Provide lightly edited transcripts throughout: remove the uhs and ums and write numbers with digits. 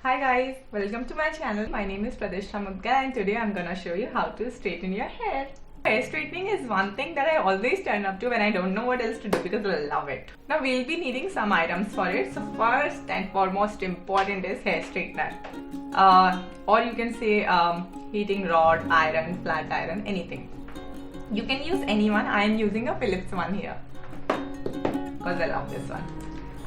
Hi guys, welcome to my channel. My name is Pradesha Mudgal and today I'm gonna show you how to straighten your hair. Hair straightening is one thing that I always turn up to when I don't know what else to do because I love it. Now we'll be needing some items for it. So first and foremost important is hair straightener. Or you can say heating rod, iron, flat iron, anything. You can use any one. I am using a Philips one here because I love this one.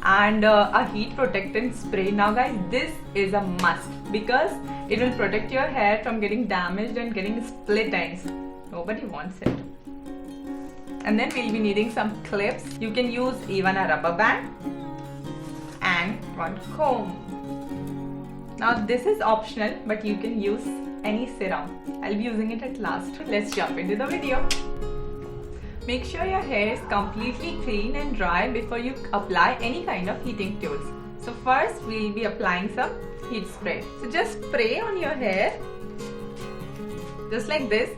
And a heat protectant spray. Now guys, this is a must because it will protect your hair from getting damaged and getting split ends. Nobody wants it. And then we'll be needing some clips. You can use even a rubber band and one comb. Now this is optional, but you can use any serum. I'll be using it at last. Let's jump into the video. Make sure your hair is completely clean and dry before you apply any kind of heating tools. So first we'll be applying some heat spray. So just spray on your hair just like this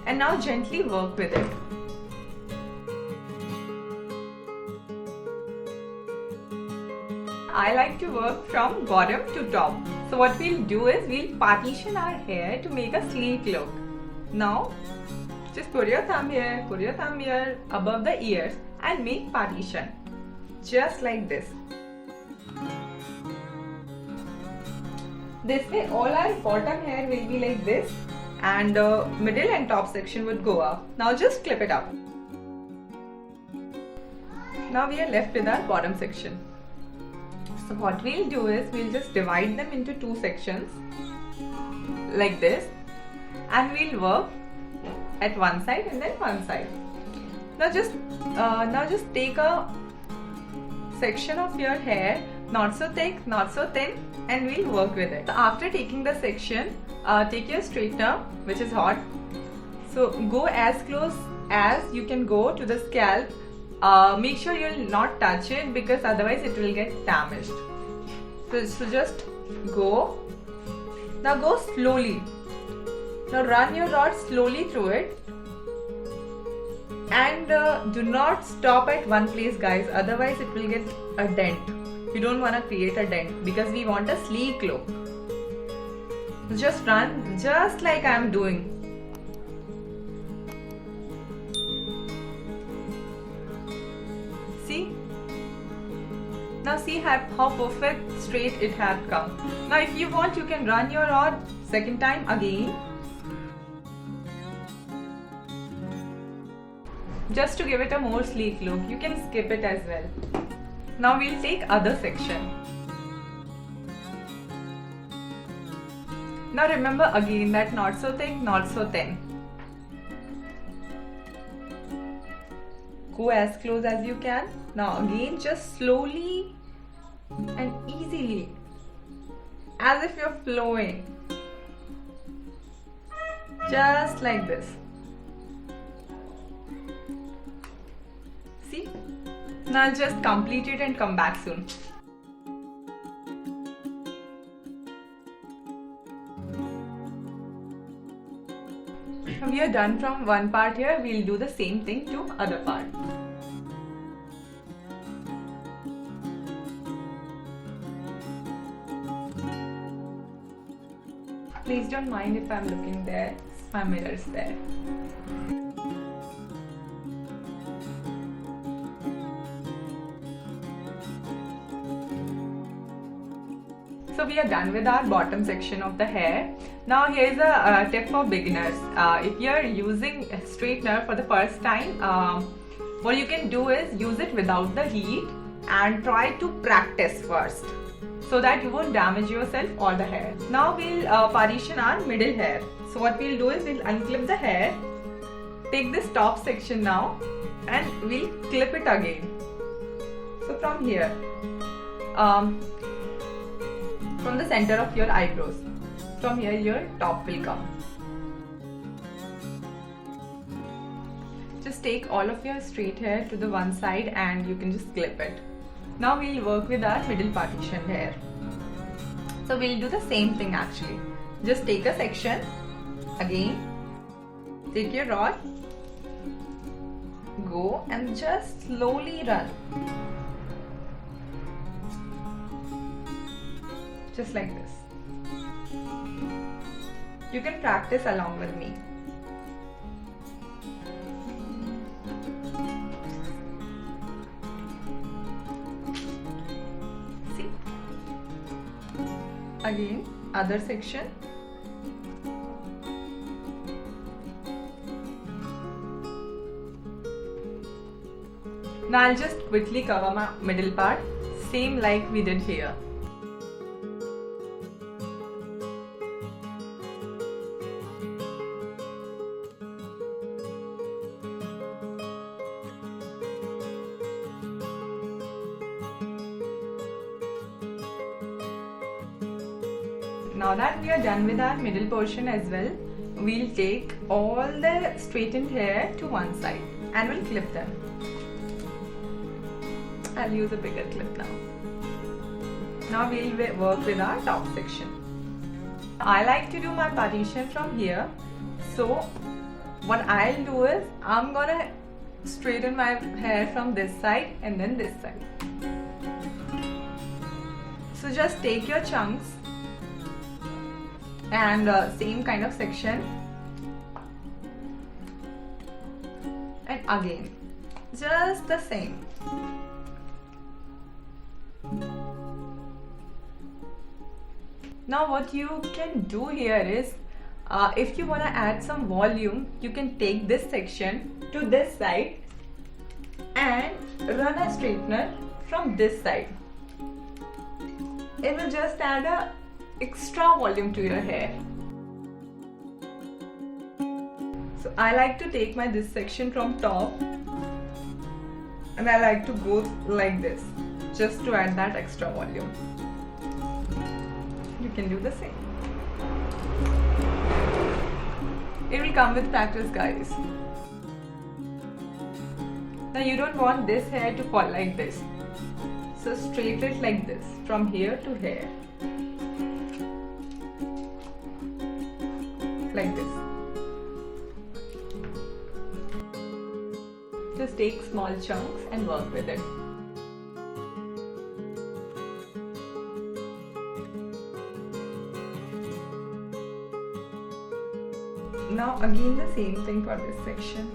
and now gently work with it. I like to work from bottom to top. So what we'll do is we'll partition our hair to make a sleek look. Now just put your thumb here, above the ears and make partition. Just like this. This way all our bottom hair will be like this and the middle and top section would go up. Now just clip it up. Now we are left with our bottom section. So what we'll do is we'll just divide them into two sections like this and we'll work at one side and then one side. Now just take a section of your hair, not so thick, not so thin, and we'll work with it. So after taking the section, take your straightener, which is hot. So go as close as you can go to the scalp. Make sure you'll not touch it because otherwise it will get damaged. So just go. Now go slowly. Now run your rod slowly through it and do not stop at one place guys, otherwise it will get a dent. You don't want to create a dent because we want a sleek look. Just run just like I am doing. See? Now see how perfect straight it had come. Now if you want you can run your rod second time again. Just to give it a more sleek look. You can skip it as well. Now we'll take other section. Now remember again that not so thick, not so thin. Go as close as you can. Now again just slowly and easily as if you're flowing. Just like this. See? Now I'll just complete it and come back soon. We are done from one part here. We'll do the same thing to other part. Please don't mind if I'm looking there. My mirror is there. So we are done with our bottom section of the hair. Now here's a tip for beginners. If you're using a straightener for the first time, what you can do is use it without the heat and try to practice first so that you won't damage yourself or the hair. Now we'll partition our middle hair. So what we'll do is we'll unclip the hair, take this top section now and we'll clip it again. So from here. From the center of your eyebrows. From here your top will come. Just take all of your straight hair to the one side and you can just clip it. Now we'll work with our middle partition hair. So we'll do the same thing actually. Just take a section. Again, take your rod. Go and just slowly run. just like this. You can practice along with me. See? Again, other section. Now I'll just quickly cover my middle part, same like we did here. Now that we are done with our middle portion as well, we'll take all the straightened hair to one side and we'll clip them. I'll use a bigger clip now. Now we'll work with our top section. I like to do my partition from here. So what I'll do is I'm gonna straighten my hair from this side and then this side. So just take your chunks and same kind of section, and again just the same. Now what you can do here is if you want to add some volume, you can take this section to this side and run a straightener from this side. It will just add a extra volume to your hair. So I like to take this section from top and I like to go like this just to add that extra volume. You can do the same. It will come with practice, guys. Now you don't want this hair to fall like this. So straighten it like this from here to here. Like this. Just take small chunks and work with it. Now again the same thing for this section.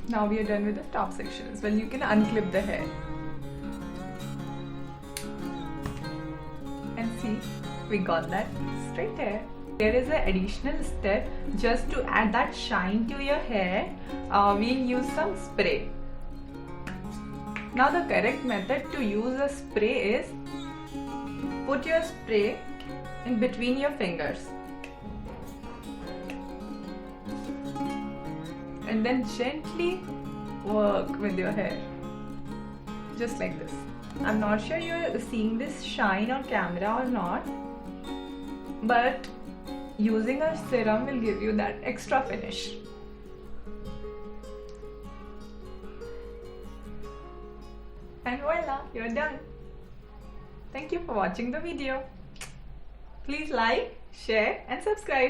Now we are done with the top section as well. You can unclip the hair. And see, we got that straight hair. There is an additional step just to add that shine to your hair. We'll use some spray. Now the correct method to use a spray is put your spray in between your fingers. And then gently work with your hair, just like this. I'm not sure you're seeing this shine on camera or not, but using a serum will give you that extra finish. And voila, you're done. Thank you for watching the video. Please like, share and subscribe.